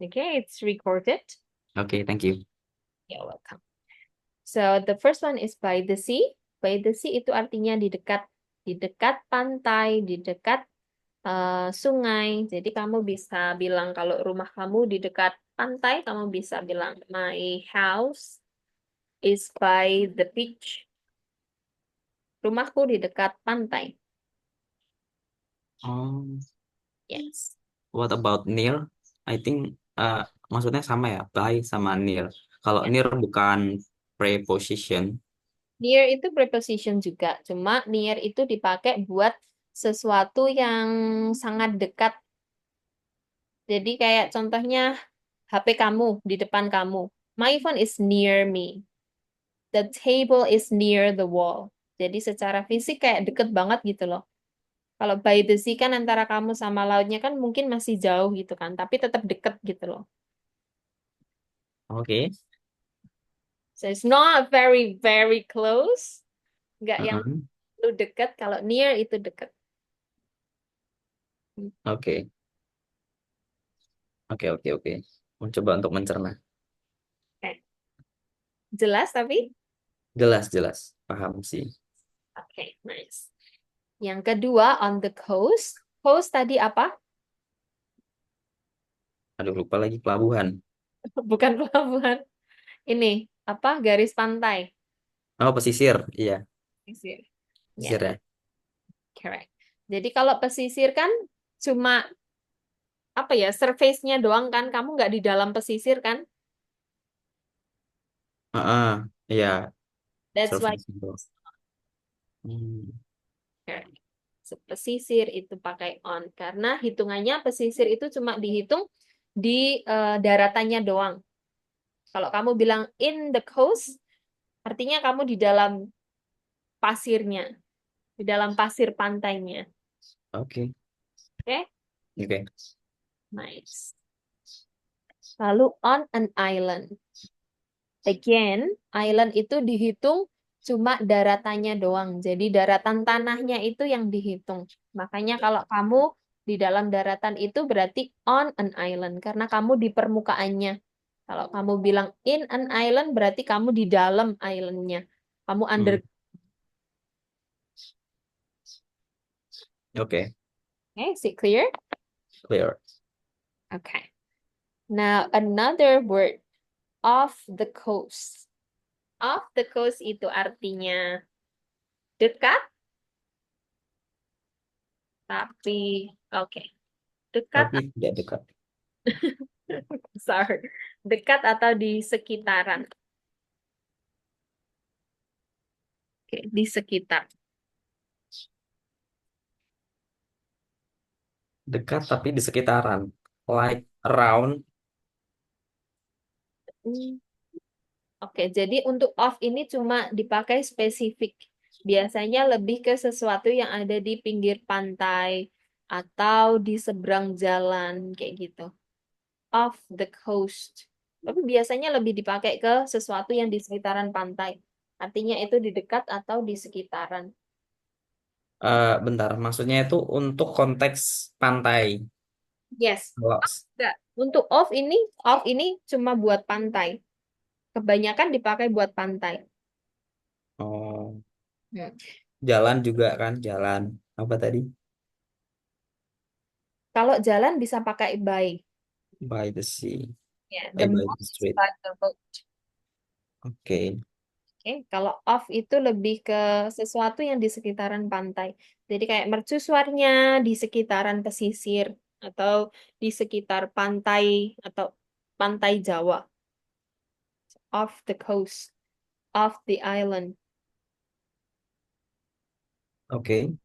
Okay, it's recorded. Okay, thank you. You're welcome. So the first one is by the sea. By the sea itu artinya di dekat pantai, di dekat sungai. Jadi kamu bisa bilang kalau rumah kamu di dekat pantai, kamu bisa bilang my house is by the beach. Rumahku di dekat pantai. Yes. What about near? I think maksudnya sama ya, by sama near. Kalau Ya. near bukan preposition. Near itu preposition juga, cuma near itu dipakai buat sesuatu yang sangat dekat. Jadi kayak contohnya HP kamu di depan kamu. My phone is near me. The table is near the wall. Jadi secara fisik kayak deket banget gitu loh. Kalau by the sea kan antara kamu sama lautnya kan mungkin masih jauh gitu kan, tapi tetap deket gitu loh. Oke. So it's not very very close, nggak yang Heeh. lu deket. Kalau near itu deket. Oke. Oke, oke, oke. Mencoba untuk mencerna. Oke. Jelas tapi? Jelas, jelas. Paham sih. Oke, nice. Yang kedua, on the coast. Coast tadi apa? Aduh, lupa lagi pelabuhan. Bukan pelabuhan. Ini, apa? Garis pantai. Oh, pesisir. Iya, Pesisir. Ya, pesisir ya. correct. Jadi kalau pesisir kan cuma apa ya, surface-nya doang kan, kamu nggak di dalam pesisir kan? Heeh. Iya, That's why surface itu. Hmm. correct. Pesisir itu pakai on karena hitungannya pesisir itu cuma dihitung di daratannya doang. Kalau kamu bilang in the coast, artinya kamu di dalam pasirnya, di dalam pasir pantainya. Oke, Oke, oke. nice. Lalu on an island. Again, island itu dihitung cuma daratannya doang. Jadi daratan tanahnya itu yang dihitung. Makanya kalau kamu di dalam daratan itu berarti on an island karena kamu di permukaannya. Kalau kamu bilang in an island berarti kamu di dalam islandnya. Kamu under. Hmm. Oke, Okay, is it clear? clear. Okay. Now another word, off the coast. Off the coast itu artinya dekat, tapi oke, dekat. Tapi tidak dekat. Sorry, dekat atau di sekitaran. Oke, di sekitar. Dekat tapi di sekitaran. Like around. Hmm, Oke, jadi untuk off ini cuma dipakai spesifik. Biasanya lebih ke sesuatu yang ada di pinggir pantai atau di seberang jalan kayak gitu. Off the coast. Tapi biasanya lebih dipakai ke sesuatu yang di sekitaran pantai. Artinya itu di dekat atau di sekitaran. Bentar, maksudnya itu untuk konteks pantai. Yes. Kalau Enggak. Untuk off ini cuma buat pantai. Kebanyakan dipakai buat pantai. oh, Hmm. jalan juga kan, jalan. Apa tadi? Kalau jalan bisa pakai by. By the sea. Ya, the By the most street. by the boat. Oke. Oke, kalau off itu lebih ke sesuatu yang di sekitaran pantai. Jadi kayak mercusuarnya di sekitaran pesisir atau di sekitar pantai atau pantai Jawa. Off the coast, off the island. Oke.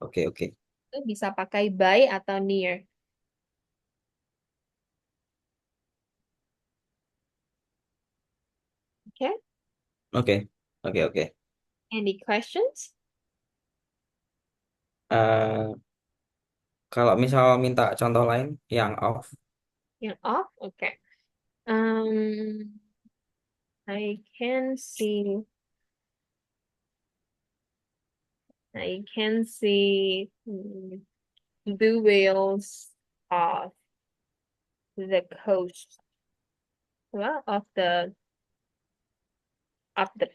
Oke, oke. Itu bisa pakai by atau near. Oke, Oke. Oke, oke. any questions? Eh, Kalau misal minta contoh lain yang off. Yang off, oke. Um, I can see, I can see blue whales off. the coast, well, of the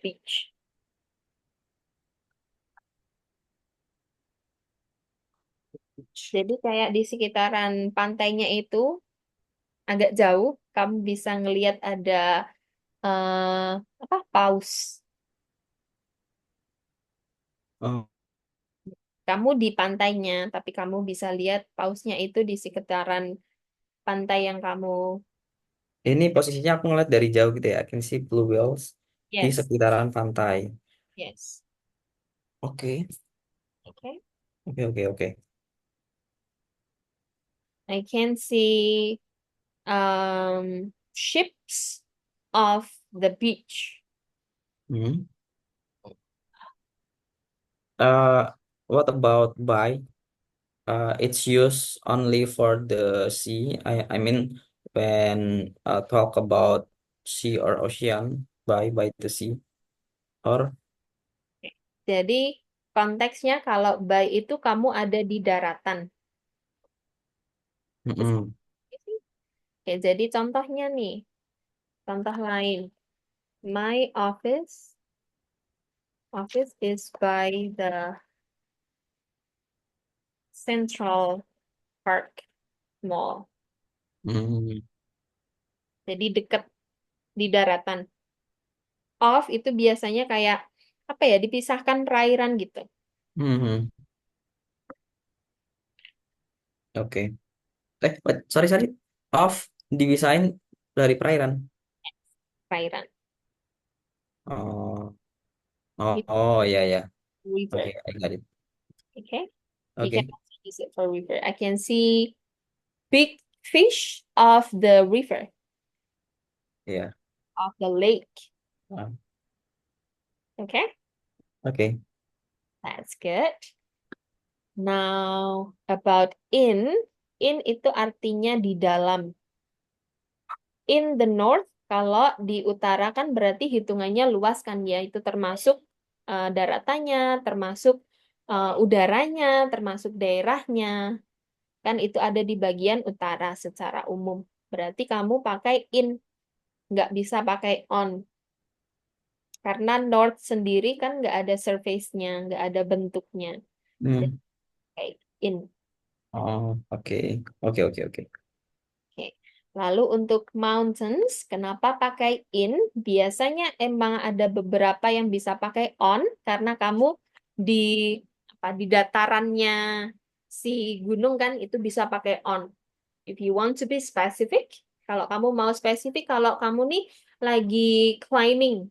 beach. Jadi kayak di sekitaran pantainya itu agak jauh, kamu bisa ngelihat ada eh apa paus. Oh, Kamu di pantainya, tapi kamu bisa lihat pausnya itu di sekitaran pantai yang kamu. ini posisinya aku ngeliat dari jauh gitu ya. I can see blue whales di Yes, sekitaran pantai. yes. Oke, Okay. oke, oke, oke. I can see ships of the beach. Hmm. Uh, what about by? It's used only for the sea. I mean, when talk about sea or ocean, by the sea, or Jadi konteksnya kalau by itu kamu ada di daratan. mm-mm. Oke, jadi contohnya nih, contoh lain. My office is by the Central Park Mall. Mm, Jadi deket di daratan. Off itu biasanya kayak apa ya, dipisahkan perairan gitu. mhm. Oke. Sorry, sorry. Off dibisain dari perairan. Perairan. Oh, oh, Itu oh, ya, ya. Oke, river. I got it. Okay. You can Oke, also use it for river. I can see big fish of the river, ya. of the lake. Ah, Okay. oke. That's good. Now, about in itu artinya di dalam. In the north, kalau di utara kan berarti hitungannya luas kan ya, itu termasuk daratannya, termasuk udaranya, termasuk daerahnya. Kan itu ada di bagian utara secara umum. Berarti kamu pakai in, nggak bisa pakai on. Karena north sendiri kan nggak ada surface-nya, nggak ada bentuknya. Jadi Hmm. pakai in. Oh, oke. Oke, oke, oke. Oke. Lalu untuk mountains, kenapa pakai in? Biasanya emang ada beberapa yang bisa pakai on karena kamu di di datarannya si gunung kan itu bisa pakai on. If you want to be specific, kalau kamu mau spesifik, kalau kamu nih lagi climbing,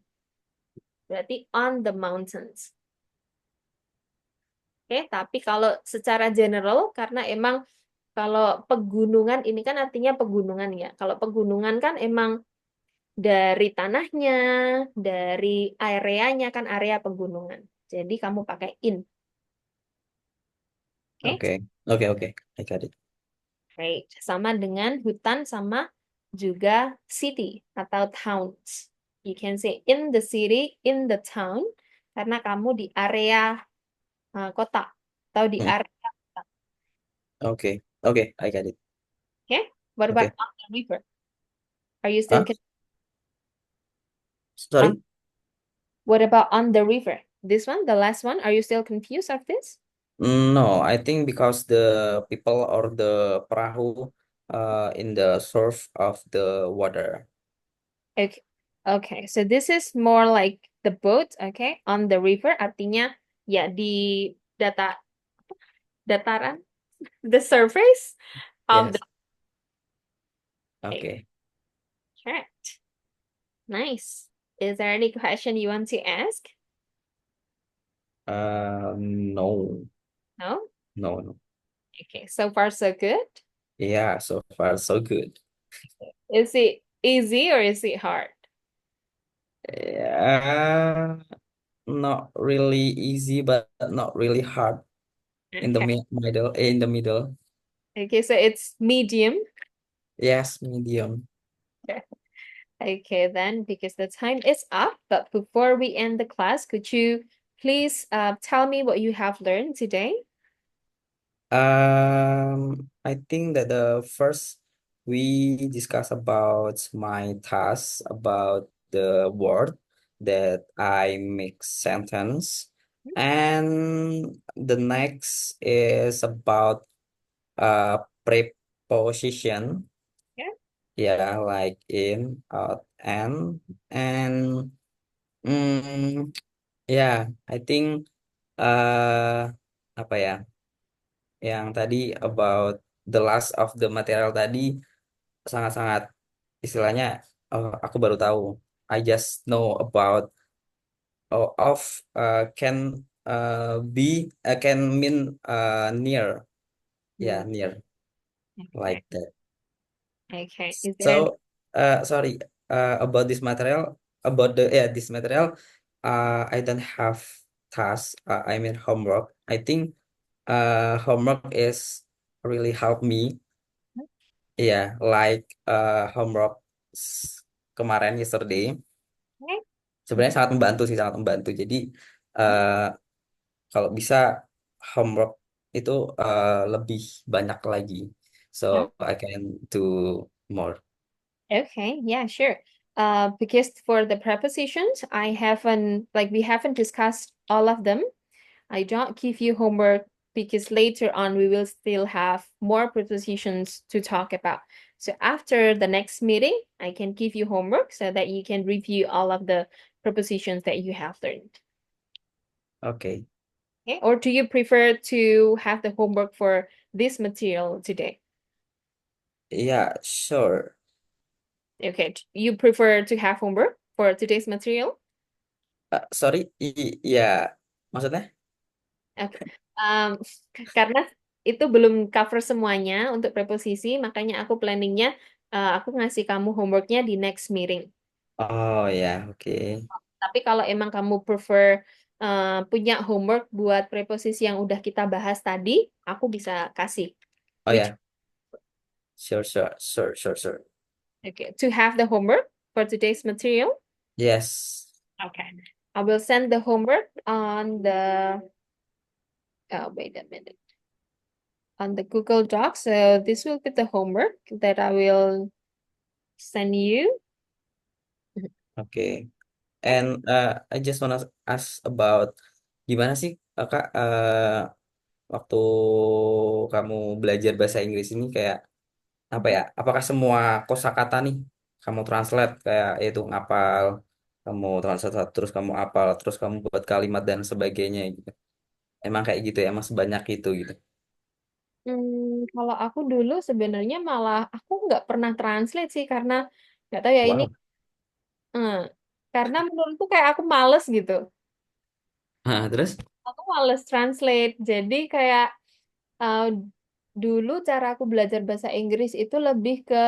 berarti on the mountains. Oke, tapi kalau secara general, karena emang kalau pegunungan ini kan artinya pegunungan ya. Kalau pegunungan kan emang dari tanahnya, dari areanya kan area pegunungan. Jadi kamu pakai in. Oke, Oke, oke, oke. I got it. great. Sama dengan hutan sama juga city atau towns. You can say in the city, in the town, karena kamu di area kota atau di Hmm. area. Oke, oke, I got it. Okay, what about Oke. on the river? Are you still Ah, on? sorry? What about on the river? This one, the last one. Are you still confused of this? No, I think because the people or the perahu in the surf of the water. Okay. Okay, so this is more like the boat, okay, on the river artinya ya di dataran, the surface of the Yes. lake. Okay. Correct. Nice. Is there any question you want to ask? No, No? no, no. Okay, so far so good. Yeah, so far so good. Is it easy or is it hard? Yeah, not really easy, but not really hard. In the Okay. middle, in the middle. Okay, so it's medium. Yes, medium. Okay. Okay, then, because the time is up, but before we end the class, could you please tell me what you have learned today? I think that the first we discuss about my task, about the word that I make sentence, and the next is about preposition. Yeah. Yeah, like in, out, and mm, yeah, I think apa ya? Yang tadi about the last of the material tadi sangat-sangat istilahnya aku baru tahu. I just know about of can be can mean near. Hmm. Yeah, near Okay. like that. Okay. Is there any? So sorry about this material about the yeah this material I don't have task I mean homework. I think homework is really help me. Yeah, like homework kemarin yesterday sebenarnya sangat membantu sih sangat membantu. Jadi uh, kalau bisa homework itu lebih banyak lagi. So Okay. I can do more. Okay, yeah, sure. Because for the prepositions, I haven't like we haven't discussed all of them. I don't give you homework because later on we will still have more prepositions to talk about. So after the next meeting, I can give you homework so that you can review all of the prepositions that you have learned. Okay. Okay? Or do you prefer to have the homework for this material today? Yeah, sure. Okay, you prefer to have homework for today's material? Sorry, ya, maksudnya? Oke. Um, karena itu belum cover semuanya untuk preposisi, makanya aku planningnya aku ngasih kamu homeworknya di next meeting. Oh ya, oke. Tapi kalau emang kamu prefer punya homework buat preposisi yang udah kita bahas tadi, aku bisa kasih. Oh Which ya, sure, sure, sure, sure, sure. okay, to have the homework for today's material. Yes. Okay. I will send the homework on the wait a minute, on the Google Docs. So this will be the homework that I will send you. Oke. Okay. And I just wanna ask about gimana sih Kak waktu kamu belajar bahasa Inggris ini kayak apa ya? Apakah semua kosakata nih kamu translate kayak itu ngapal, kamu translate terus kamu apal, terus kamu buat kalimat dan sebagainya gitu. Emang kayak gitu ya, emang sebanyak itu gitu. Kalau aku dulu sebenarnya malah aku nggak pernah translate sih karena nggak tahu ya ini Wow. eh, karena menurutku kayak aku males gitu. Nah, terus? Aku males translate. Jadi kayak eh, dulu cara aku belajar bahasa Inggris itu lebih ke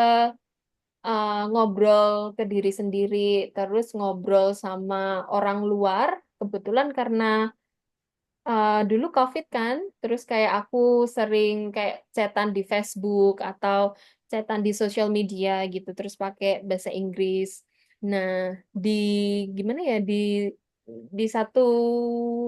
ngobrol ke diri sendiri, terus ngobrol sama orang luar. Kebetulan karena dulu COVID kan, terus kayak aku sering kayak chatan di Facebook atau chatan di sosial media gitu, terus pakai bahasa Inggris. Nah, di gimana ya di satu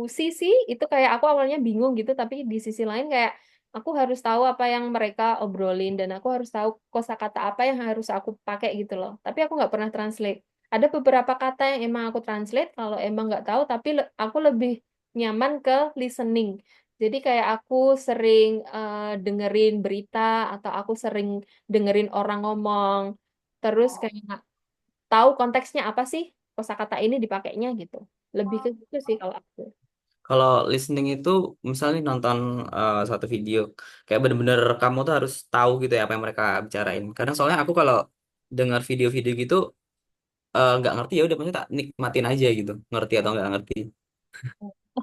sisi itu kayak aku awalnya bingung gitu, tapi di sisi lain kayak aku harus tahu apa yang mereka obrolin dan aku harus tahu kosakata apa yang harus aku pakai gitu loh. Tapi aku nggak pernah translate. Ada beberapa kata yang emang aku translate, kalau emang nggak tahu, tapi aku lebih nyaman ke listening. Jadi kayak aku sering dengerin berita atau aku sering dengerin orang ngomong. Terus kayak tahu konteksnya apa sih kosakata ini dipakainya gitu. Lebih ke gitu sih kalau aku. Kalau listening itu misalnya nonton satu video, kayak bener-bener kamu tuh harus tahu gitu ya apa yang mereka bicarain. Kadang soalnya aku kalau dengar video-video gitu nggak ngerti ya udah maksudnya tak nikmatin aja gitu, ngerti atau nggak ngerti.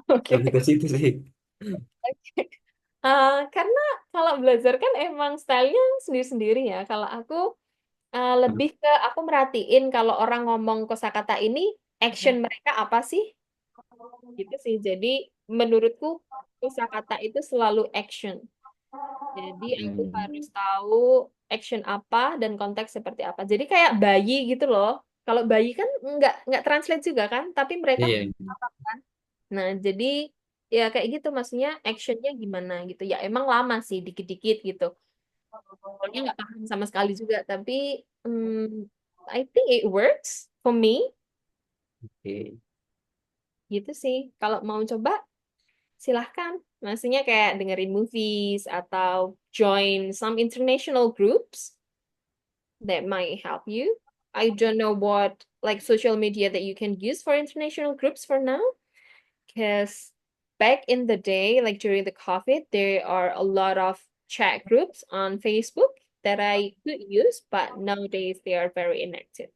Lebih Oke. ke situ sih. Karena kalau belajar kan emang stylenya sendiri-sendiri ya. Kalau aku lebih ke aku merhatiin kalau orang ngomong kosakata ini action mereka apa sih? Gitu sih. Jadi menurutku kosakata itu selalu action. Jadi aku Hmm. harus tahu action apa dan konteks seperti apa. Jadi kayak bayi gitu loh. Kalau bayi kan nggak translate juga kan, tapi mereka Iya. apa kan. Nah, jadi ya kayak gitu maksudnya actionnya gimana gitu. Ya emang lama sih dikit-dikit gitu. Soalnya nggak paham sama sekali juga, tapi I think it works for me. Oke. Gitu sih. Kalau mau coba, silahkan. Maksudnya kayak dengerin movies atau join some international groups that might help you. I don't know what like social media that you can use for international groups for now, because back in the day, like during the COVID, there are a lot of chat groups on Facebook that I could use, but nowadays they are very inactive.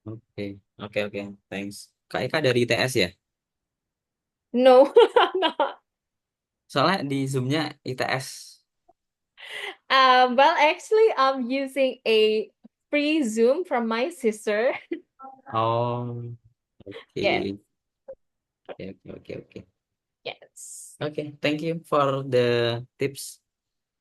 Oke, oke, oke. Thanks. Kak Eka dari ITS ya? No, I'm not. Soalnya di Zoom-nya ITS. Well, actually, I'm using a free Zoom from my sister. Oh, Yes, oke. Oke, oke, oke, oke. yes. Oke, thank you for the tips.